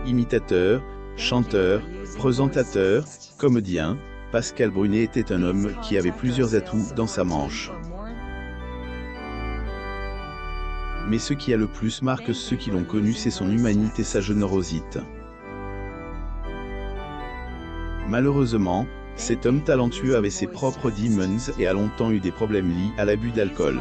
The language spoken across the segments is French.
Imitateur, chanteur, présentateur, comédien, Pascal Brunet était un homme qui avait plusieurs atouts dans sa manche. Mais ce qui a le plus marqué ceux qui l'ont connu, c'est son humanité et sa générosité. Malheureusement, cet homme talentueux avait ses propres demons et a longtemps eu des problèmes liés à l'abus d'alcool.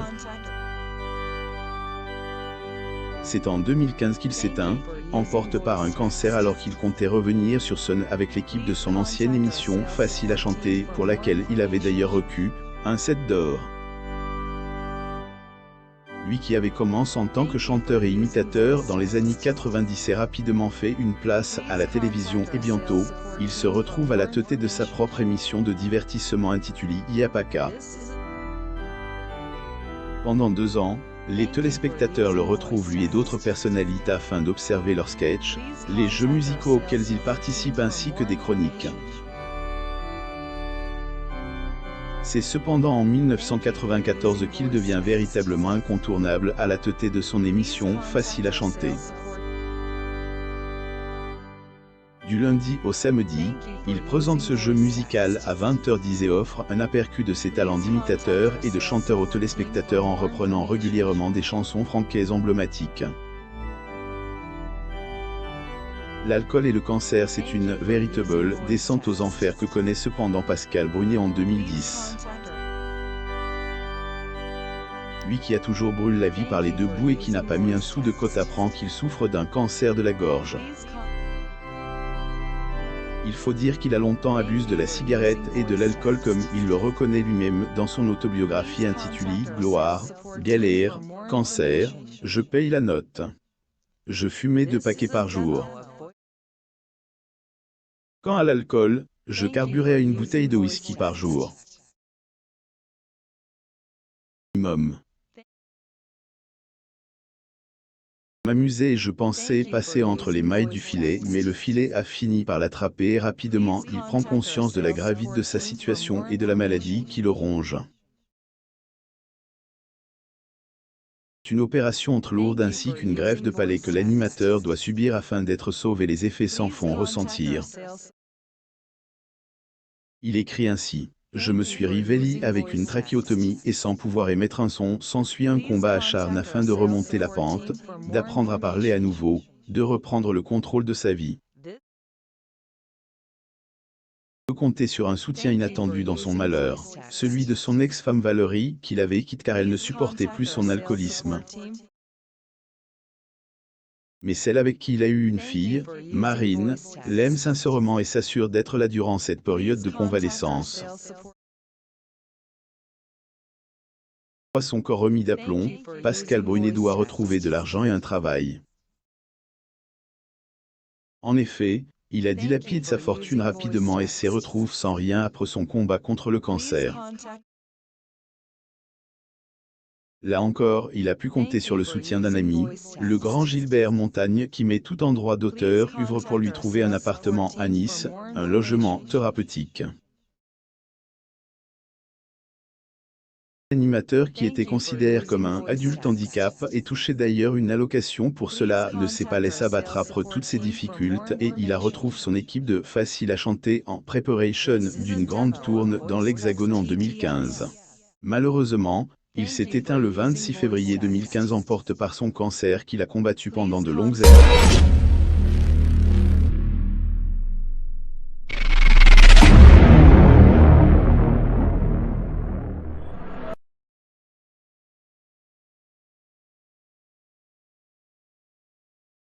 C'est en 2015 qu'il s'éteint, emporté par un cancer alors qu'il comptait revenir sur scène avec l'équipe de son ancienne émission Facile à chanter, pour laquelle il avait d'ailleurs reçu un 7 d'or. Lui qui avait commencé en tant que chanteur et imitateur dans les années 90 s'est rapidement fait une place à la télévision et bientôt, il se retrouve à la tête de sa propre émission de divertissement intitulée Yapaka. Pendant 2 ans, les téléspectateurs le retrouvent lui et d'autres personnalités afin d'observer leurs sketchs, les jeux musicaux auxquels ils participent ainsi que des chroniques. C'est cependant en 1994 qu'il devient véritablement incontournable à la tête de son émission Facile à chanter. Du lundi au samedi, il présente ce jeu musical à 20h10 et offre un aperçu de ses talents d'imitateur et de chanteur aux téléspectateurs en reprenant régulièrement des chansons françaises emblématiques. L'alcool et le cancer, c'est une véritable descente aux enfers que connaît cependant Pascal Brunet en 2010. Lui qui a toujours brûlé la vie par les deux bouts et qui n'a pas mis un sou de côté apprend qu'il souffre d'un cancer de la gorge. Il faut dire qu'il a longtemps abusé de la cigarette et de l'alcool comme il le reconnaît lui-même dans son autobiographie intitulée « Gloire, galère, cancer, je paye la note. Je fumais 2 paquets par jour. Quant à l'alcool, je carburais à une bouteille de whisky par jour. Minimum. M'amusais et je pensais passer entre les mailles du filet, mais le filet a fini par l'attraper et rapidement il prend conscience de la gravité de sa situation et de la maladie qui le ronge. Une opération entre lourde ainsi qu'une greffe de palais que l'animateur doit subir afin d'être sauvé, les effets s'en font ressentir. Il écrit ainsi. Je me suis réveillé avec une trachéotomie et sans pouvoir émettre un son, s'ensuit un combat acharné afin de remonter la pente, d'apprendre à parler à nouveau, de reprendre le contrôle de sa vie. Il peut compter sur un soutien inattendu dans son malheur, celui de son ex-femme Valérie, qu'il avait quittée car elle ne supportait plus son alcoolisme. Mais celle avec qui il a eu une fille, Marine, l'aime sincèrement et s'assure d'être là durant cette période de convalescence. Son corps remis d'aplomb, Pascal Brunet doit retrouver de l'argent et un travail. En effet, il a dilapidé sa fortune rapidement et se retrouve sans rien après son combat contre le cancer. Là encore, il a pu compter sur le soutien d'un ami, le grand Gilbert Montagne, qui met tout en droit d'auteur, œuvre pour lui trouver un appartement à Nice, un logement thérapeutique. L'animateur qui était considéré comme un adulte handicap et touchait d'ailleurs une allocation pour cela ne s'est pas laissé abattre après toutes ces difficultés et il a retrouvé son équipe de Facile à chanter en préparation d'une grande tournée dans l'Hexagone en 2015. Malheureusement, il s'est éteint le 26 février 2015 emporté par son cancer qu'il a combattu pendant de longues années.